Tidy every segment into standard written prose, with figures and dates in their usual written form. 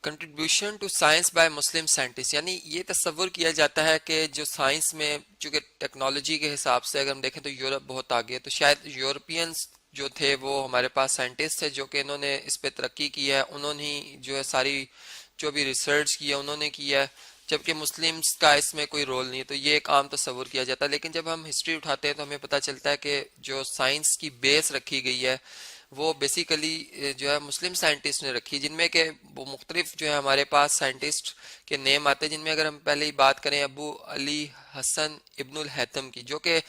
Contribution to science by Muslim scientist, यानी ये तस्वुर किया जाता है कि जो साइंस में, चूंकि टेक्नोलॉजी के हिसाब से अगर हम देखें तो यूरोप बहुत आगे है, तो शायद यूरोपियंस जो थे वो हमारे पास साइंटिस्ट थे जो कि इन्होंने इस पे तरक्की की है, उन्होंने ही जो है सारी जो भी रिसर्च की है उन्होंने की है, जबकि मुस्लिम्स का इसमें कोई रोल नहीं है। तो ये एक आम तस्वुर किया जाता है, लेकिन जब हम हिस्ट्री उठाते हैं तो हमें पता चलता है कि जो साइंस की बेस रखी गई है वो बेसिकली जो है मुस्लिम साइंटिस्ट ने रखी, जिनमें के वो मुख्तलिफ जो है हमारे पास साइंटिस्ट के नेम आते हैं, जिनमें अगर हम पहले ही बात करें अबू अली हसन इब्नुल हैतम की, जो कि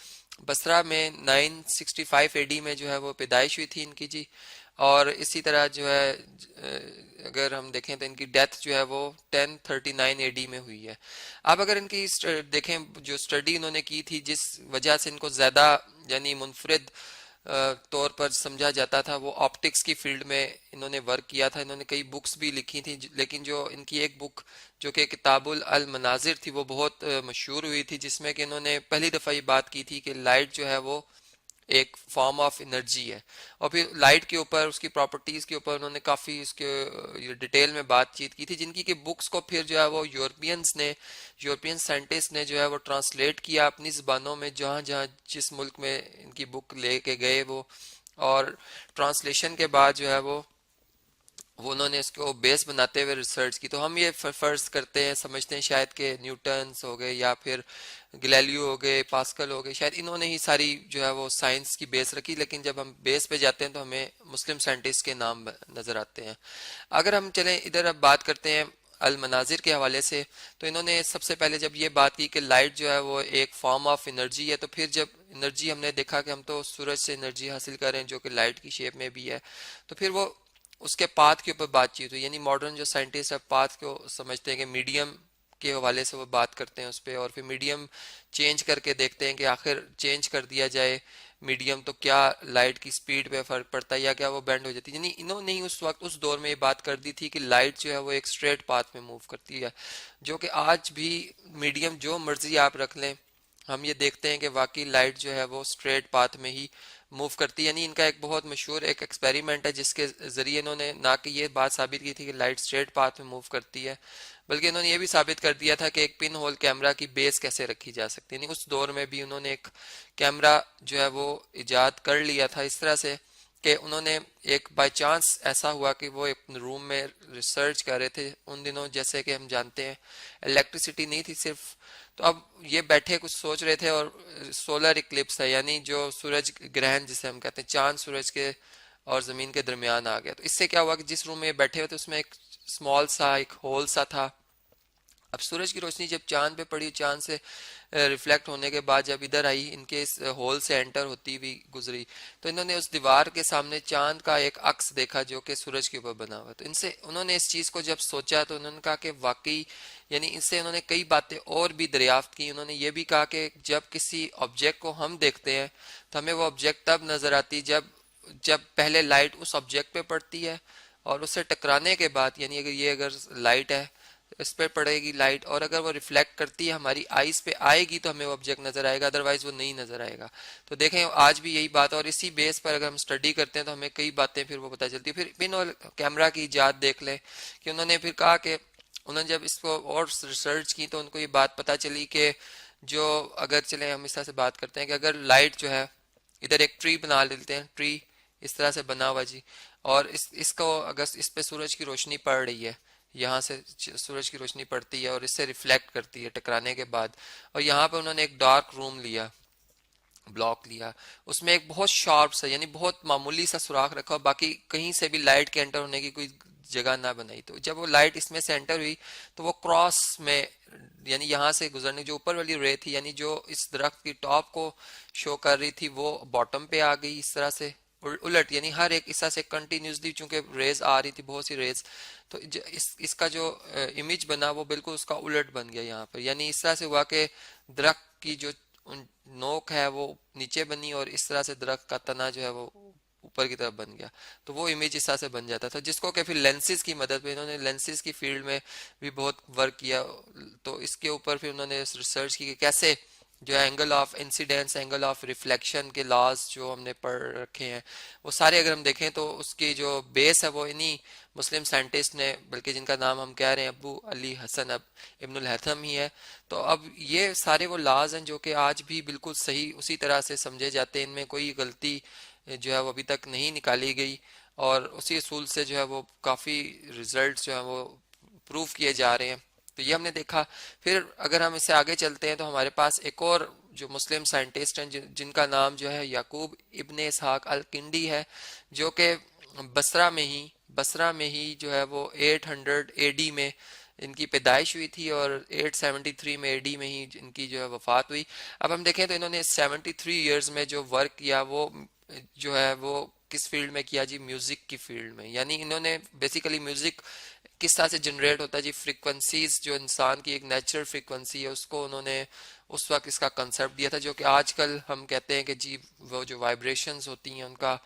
बसरा में 965 एडी में जो है वो पैदाइश हुई थी इनकी जी। और इसी तरह जो है अगर हम देखें तो इनकी डेथ जो है वो 1039 एडी में हुई है। अब अगर इनकी देखें जो स्टडी इन्होंने की थी, जिस वजह से इनको ज़्यादा यानी मुनफरिद तौर पर समझा जाता था, वो ऑप्टिक्स की फील्ड में इन्होंने वर्क किया था। इन्होंने कई बुक्स भी लिखी थी, लेकिन जो इनकी एक बुक जो कि किताबुल अल मनाजिर थी वो बहुत मशहूर हुई थी, जिसमें कि इन्होंने पहली दफ़ा ये बात की थी कि लाइट जो है वो एक फॉर्म ऑफ एनर्जी है। और फिर लाइट के ऊपर, उसकी प्रॉपर्टीज के ऊपर उन्होंने काफी उसके डिटेल में बातचीत की थी, जिनकी कि बुक्स को फिर जो है वो यूरोपियन साइंटिस्ट ने जो है वो ट्रांसलेट किया अपनी जुबानों में, जहाँ जहाँ जिस मुल्क में इनकी बुक लेके गए वो, और ट्रांसलेशन के बाद जो है वो उन्होंने इसको बेस बनाते हुए रिसर्च की। तो हम ये फर्ज करते हैं, समझते हैं शायद कि न्यूटन्स हो गए या फिर गैलीलियो हो गए, पास्कल हो गए, शायद इन्होंने ही सारी जो है वो साइंस की बेस रखी। लेकिन जब हम बेस पे जाते हैं तो हमें मुस्लिम साइंटिस्ट के नाम नजर आते हैं। अगर हम चलें इधर अब बात करते हैं अल मनाजिर के हवाले से, तो इन्होंने सबसे पहले जब ये बात की कि लाइट जो है वो एक फॉर्म ऑफ एनर्जी है, तो फिर जब एनर्जी हमने देखा कि हम तो सूरज से एनर्जी हासिल कर रहे हैं जो कि लाइट की शेप में भी है, तो फिर वो उसके पाथ के ऊपर बातचीत हुई। यानी मॉडर्न जो साइंटिस्ट है पाथ को समझते हैं कि मीडियम के हवाले से वो बात करते हैं उस पर, और फिर मीडियम चेंज करके देखते हैं कि आखिर चेंज कर दिया जाए मीडियम तो क्या लाइट की स्पीड पे फर्क पड़ता है या क्या वो बेंड हो जाती है। यानी इन्होंने ही उस वक्त उस दौर में ये बात कर दी थी कि लाइट जो है वो एक स्ट्रेट पाथ में मूव करती है, जो कि आज भी मीडियम जो मर्जी आप रख लें, हम ये देखते हैं कि वाकई लाइट जो है वो स्ट्रेट पाथ में ही मूव करती है। यानी इनका एक बहुत मशहूर एक एक्सपेरिमेंट है जिसके जरिए इन्होंने ना कि ये बात साबित की थी कि लाइट स्ट्रेट पाथ में मूव करती है, बल्कि इन्होंने ये भी साबित कर दिया था कि एक पिन होल कैमरा की बेस कैसे रखी जा सकती है। यानी उस दौर में भी उन्होंने एक कैमरा जो है वो इजाद कर लिया था इस तरह से कि उन्होंने एक बाय चांस ऐसा हुआ कि वो एक रूम में रिसर्च कर रहे थे उन दिनों, जैसे कि हम जानते हैं इलेक्ट्रिसिटी नहीं थी सिर्फ, तो अब ये बैठे कुछ सोच रहे थे और सोलर इक्लिप्स है, यानी जो सूरज ग्रहण जिसे हम कहते हैं, चांद सूरज के और जमीन के दरमियान आ गया। तो इससे क्या हुआ कि जिस रूम में ये बैठे हुए थे उसमें एक स्मॉल सा एक होल सा था। अब सूरज की रोशनी जब चांद पे पड़ी, चांद से रिफ्लेक्ट होने के बाद जब इधर आई, इनके इस होल से एंटर होती हुई गुजरी, तो इन्होंने उस दीवार के सामने चांद का एक अक्स देखा जो कि सूरज के ऊपर बना हुआ। तो इनसे उन्होंने इस चीज को जब सोचा तो उन्होंने कहा कि वाकई, यानी इनसे उन्होंने कई बातें और भी दरियाफ्त की। उन्होंने ये भी कहा कि जब किसी ऑब्जेक्ट को हम देखते हैं तो हमें वो ऑब्जेक्ट तब नजर आती जब जब पहले लाइट उस ऑब्जेक्ट पे पड़ती है, और उससे टकराने के बाद, यानी अगर लाइट है इस पे पड़ेगी लाइट, और अगर वो रिफ्लेक्ट करती है हमारी आईज पे आएगी तो हमें वो ऑब्जेक्ट नजर आएगा, अदरवाइज वो नहीं नजर आएगा। तो देखें आज भी यही बात है, और इसी बेस पर अगर हम स्टडी करते हैं तो हमें कई बातें फिर वो पता चलती है। फिर पिन और कैमरा की इजाद देख लें कि उन्होंने फिर कहा कि उन्होंने जब इसको और रिसर्च की तो उनको ये बात पता चली कि जो, अगर चले हम इस तरह से बात करते हैं कि अगर लाइट जो है, इधर एक ट्री बना लेते हैं, ट्री इस तरह से बना हुआ जी, और इसको अगर इस पे सूरज की रोशनी पड़ रही है, यहाँ से सूरज की रोशनी पड़ती है और इससे रिफ्लेक्ट करती है टकराने के बाद, और यहाँ पे उन्होंने एक डार्क रूम लिया, ब्लॉक लिया, उसमें एक बहुत शार्प सा यानी बहुत मामूली सा सुराख रखा और बाकी कहीं से भी लाइट के एंटर होने की कोई जगह ना बनाई। तो जब वो लाइट इसमें से एंटर हुई तो वो क्रॉस में, यानी यहाँ से गुजरने जो ऊपर वाली रे थी, यानी जो इस दरख्त की टॉप को शो कर रही थी, वो बॉटम पे आ गई इस तरह से उलट, यानी हर एक इस तरह से कंटिन्यूसली चूंकि रेज आ रही थी, बहुत सी रेज, तो इसका जो इमेज बना वो बिल्कुल उसका उलट बन गया यहाँ पर। यानी इस तरह से हुआ कि दरख्त की जो नोक है वो नीचे बनी और इस तरह से दरख्त का तना जो है वो ऊपर की तरफ बन गया। तो वो इमेज इस तरह से बन जाता था, जिसको कि फिर लेंसेज की मदद में, इन्होंने लेंसेज की फील्ड में भी बहुत वर्क किया। तो इसके ऊपर फिर उन्होंने रिसर्च की कि कैसे जो angle of incidence, angle of reflection के लॉज जो हमने पढ़ रखे हैं, वो सारे अगर हम देखें तो उसकी जो बेस है वो इन्हीं मुस्लिम साइंटिस्ट ने, बल्कि जिनका नाम हम कह रहे हैं अबू अली हसन अब इब्नुल हैथम ही है। तो अब ये सारे वो लॉज हैं जो कि आज भी बिल्कुल सही उसी तरह से समझे जाते हैं, इनमें कोई गलती जो है वो अभी तक नहीं निकाली गई, और उसी असूल से जो है वो काफ़ी रिजल्ट्स जो है वो प्रूव किए जा रहे हैं। तो ये हमने देखा। फिर अगर हम इससे आगे चलते हैं तो हमारे पास एक और जो मुस्लिम साइंटिस्ट हैं जिनका नाम जो है याकूब इब्ने इसहाक अल किंडी है, जो कि बसरा में ही जो है वो 800 एडी में इनकी पैदाइश हुई थी, और 873 में एडी में ही इनकी जो है वफात हुई। अब हम देखें तो इन्होंने 73 इयर्स में जो वर्क किया वो जो है वो किस फील्ड में किया जी? म्यूजिक की फील्ड में। यानी इन्होंने बेसिकली म्यूजिक किस तरह से जनरेट होता है जी, फ्रीक्वेंसीज जो इंसान की एक नेचुरल फ्रीक्वेंसी है उसको उन्होंने उस वक्त इसका कंसेप्ट दिया था, जो कि आजकल हम कहते हैं कि जी वो जो वाइब्रेशंस होती हैं उनका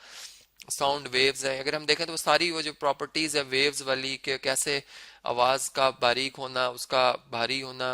साउंड वेव्स हैं। अगर हम देखें तो वो सारी वो जो प्रॉपर्टीज है वेव्स वाली, कि कैसे आवाज का बारीक होना, उसका भारी होना,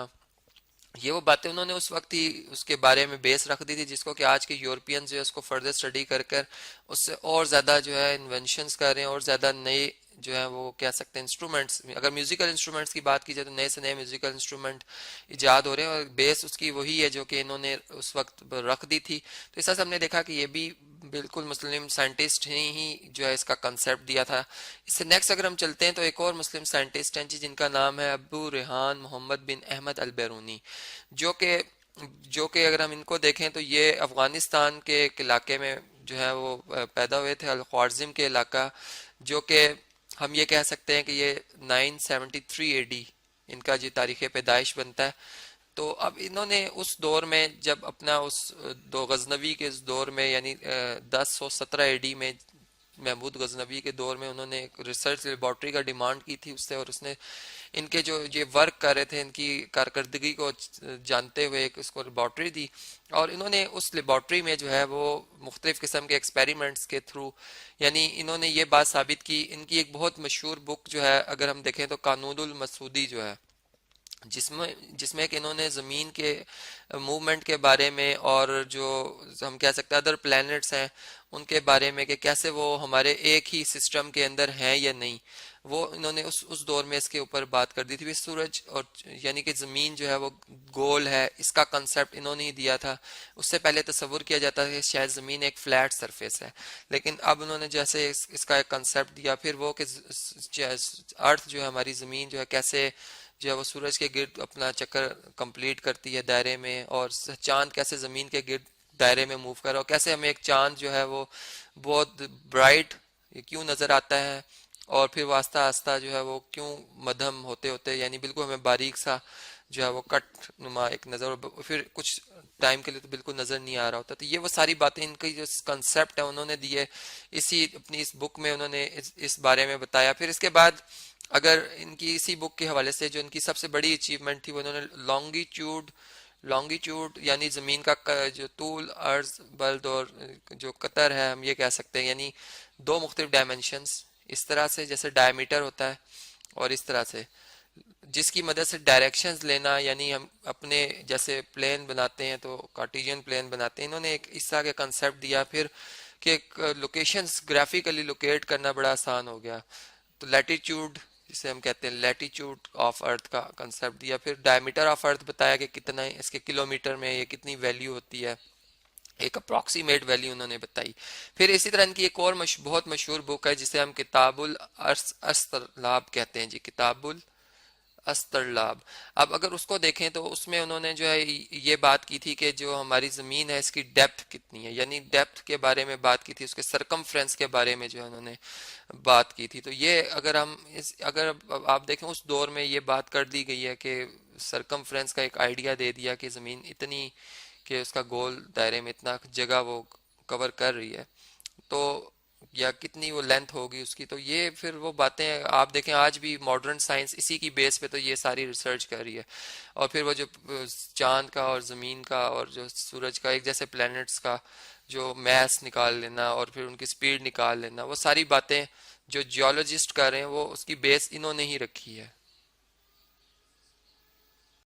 ये वो बातें उन्होंने उस वक्त ही उसके बारे में बेस रख दी थी, जिसको कि आज के यूरोपियन जो है उसको फर्दर स्टडी कर कर उससे और ज़्यादा जो है इन्वेंशंस कर रहे हैं, और ज़्यादा नए जो है वो कह सकते हैं इंस्ट्रूमेंट्स। अगर म्यूजिकल इंस्ट्रूमेंट्स की बात की जाए तो नए से नए म्यूजिकल इंस्ट्रूमेंट इजाद हो रहे हैं, और बेस उसकी वही है जो कि इन्होंने उस वक्त रख दी थी। तो इस तरह से हमने देखा कि ये भी बिल्कुल मुस्लिम साइंटिस्ट ही जो है इसका कंसेप्ट दिया था। इससे नेक्स्ट अगर हम चलते हैं तो एक और मुस्लिम साइंटिस्ट हैं जी जिनका नाम है अबू रेहान मोहम्मद बिन अहमद अल बैरूनी, जो कि जो कि अगर हम इनको देखें तो ये अफगानिस्तान के एक इलाके में जो है वो पैदा हुए थे, अल ख्वारिज़म के इलाका, जो कि हम ये कह सकते हैं कि ये 973 एडी इनका जी तारीख़ पैदाइश बनता है। तो अब इन्होंने उस दौर में जब अपना उस दो गजनवी के इस दौर में, यानी 1017 एडी में महमूद गजनवी के दौर में उन्होंने एक रिसर्च लेबॉर्ट्री का डिमांड की थी उससे, और उसने इनके जो ये वर्क कर रहे थे इनकी कारकर्दगी को जानते हुए एक उसको लेबॉर्ट्री दी, और इन्होंने उस लेबॉर्ट्री में जो है वो मुख्तलिफ किस्म के एक्सपेरिमेंट्स के थ्रू, यानी इन्होंने ये बात साबित की। इनकी एक बहुत मशहूर बुक जो है अगर हम देखें तो कानूनुल मसूदी जो है, जिसमें जिसमें कि इन्होंने ज़मीन के मूवमेंट के बारे में, और जो हम कह सकते हैं अदर प्लैनेट्स हैं उनके बारे में, कि कैसे वो हमारे एक ही सिस्टम के अंदर हैं या नहीं, वो इन्होंने उस दौर में इसके ऊपर बात कर दी थी। सूरज और यानी कि ज़मीन जो है वो गोल है, इसका कंसेप्ट इन्होंने ही दिया था। उससे पहले तस्वुर किया जाता था कि शायद ज़मीन एक फ्लैट सरफेस है, लेकिन अब उन्होंने जैसे इसका एक कंसेप्ट दिया, फिर वो कि अर्थ जो है हमारी ज़मीन जो है कैसे जो है वो सूरज के गिर्द अपना चक्कर कंप्लीट करती है दायरे में, और चांद कैसे ज़मीन के गिर्द दायरे में मूव कर रहा है, और कैसे हमें एक चांद जो है वो बहुत ब्राइट क्यों नज़र आता है, और फिर वो आस्ता आस्ता जो है वो क्यों मध्यम होते होते यानी बिल्कुल हमें बारीक सा जो है वो कट नुमा एक नज़र, फिर कुछ टाइम के लिए तो बिल्कुल नज़र नहीं आ रहा होता। तो ये वो सारी बातें इनकी जो कंसेप्ट है उन्होंने दिए इसी अपनी इस बुक में, उन्होंने इस बारे में बताया। फिर इसके बाद अगर इनकी इसी बुक के हवाले से जो इनकी सबसे बड़ी अचीवमेंट थी वो इन्होंने लॉन्गिट्यूड यानी ज़मीन का जो तूल, अर्ज, बल्द और जो कतर है हम ये कह सकते हैं, यानी दो मुख्तलिफ डायमेंशंस, इस तरह से जैसे डायमीटर होता है और इस तरह से, जिसकी मदद से डायरेक्शंस लेना, यानी हम अपने जैसे प्लेन बनाते हैं तो कार्टेशियन प्लेन बनाते हैं, इन्होंने एक इस तरह का कंसेप्ट दिया। फिर कि लोकेशंस ग्राफिकली लोकेट करना बड़ा आसान हो गया, तो लैटिट्यूड जिसे हम कहते हैं लैटिट्यूड ऑफ अर्थ का कंसेप्ट दिया। फिर डायमीटर ऑफ अर्थ बताया कि कितना इसके किलोमीटर में ये कितनी वैल्यू होती है, एक अप्रॉक्सीमेट वैल्यू उन्होंने बताई। फिर इसी तरह की एक और बहुत मशहूर बुक है जिसे हम किताबुल अस्तरलाब कहते हैं जी, किताबुल अस्तरलाब। अब अगर उसको देखें तो उसमें उन्होंने जो है ये बात की थी कि जो हमारी ज़मीन है इसकी डेप्थ कितनी है, यानी डेप्थ के बारे में बात की थी, उसके सरकमफ्रेंस के बारे में जो है उन्होंने बात की थी। तो ये अगर हम अगर आप देखें उस दौर में ये बात कर दी गई है कि सरकमफ्रेंस का एक आइडिया दे दिया कि ज़मीन इतनी कि उसका गोल दायरे में इतना जगह वो कवर कर रही है, तो या कितनी वो लेंथ होगी उसकी। तो ये फिर वो बातें आप देखें आज भी मॉडर्न साइंस इसी की बेस पे तो ये सारी रिसर्च कर रही है। और फिर वो जो चांद का और ज़मीन का और जो सूरज का एक जैसे प्लैनेट्स का जो मैस निकाल लेना और फिर उनकी स्पीड निकाल लेना, वो सारी बातें जो जियोलॉजिस्ट कर रहे हैं वो उसकी बेस इन्होंने ही रखी है।